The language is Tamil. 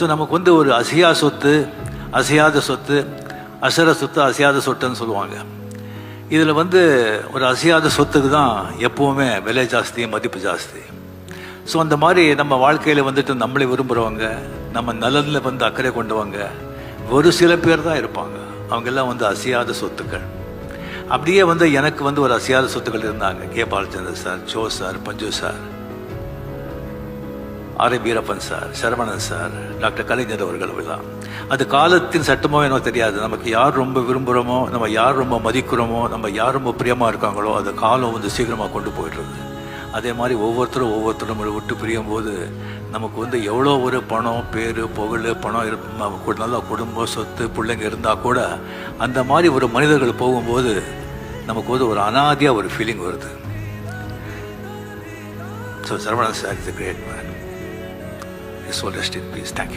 ஸோ நமக்கு வந்து ஒரு அசையா சொத்து, அசையாத சொத்து, அசர சொத்து, அசையாத சொத்துன்னு சொல்லுவாங்க. இதில் வந்து ஒரு அசையாத சொத்துக்கு தான் எப்போவுமே விலை ஜாஸ்தி, மதிப்பு ஜாஸ்தி. ஸோ அந்த மாதிரி நம்ம வாழ்க்கையில் வந்துட்டு நம்மளை விரும்புகிறவங்க, நம்ம நலனில் வந்து அக்கறை கொண்டவங்க ஒரு சில பேர் தான் இருப்பாங்க. அவங்கெல்லாம் வந்து அசையாத சொத்துக்கள். அப்படியே வந்து எனக்கு வந்து ஒரு அசையாத சொத்துக்கள் இருந்தாங்க. K Balachander sir, Jo sir, Panchu sir, R. Veerappan sir, Saravanan sir, doctor Kalaignar அவர்கள் தான். அது காலத்தின் சட்டமோ எனக்கு தெரியாது. நமக்கு யார் ரொம்ப விரும்புகிறோமோ, நம்ம யார் ரொம்ப மதிக்கிறோமோ, நம்ம யார் ரொம்ப பிரியமாக இருக்காங்களோ, அது காலம் வந்து சீக்கிரமாக கொண்டு போயிடுறது. அதே மாதிரி ஒவ்வொருத்தரும் விட்டு பிரியும் போது நமக்கு வந்து எவ்வளோ ஒரு பணம், பேர், புகழ், பணம் நல்ல குடும்பம், சொத்து, பிள்ளைங்க இருந்தால் கூட அந்த மாதிரி ஒரு மனிதர்கள் போகும்போது நமக்கு வந்து ஒரு அனாதியாக ஒரு ஃபீலிங் வருது. So Saravanan sir is a great man. His soul rest in peace. Thank you.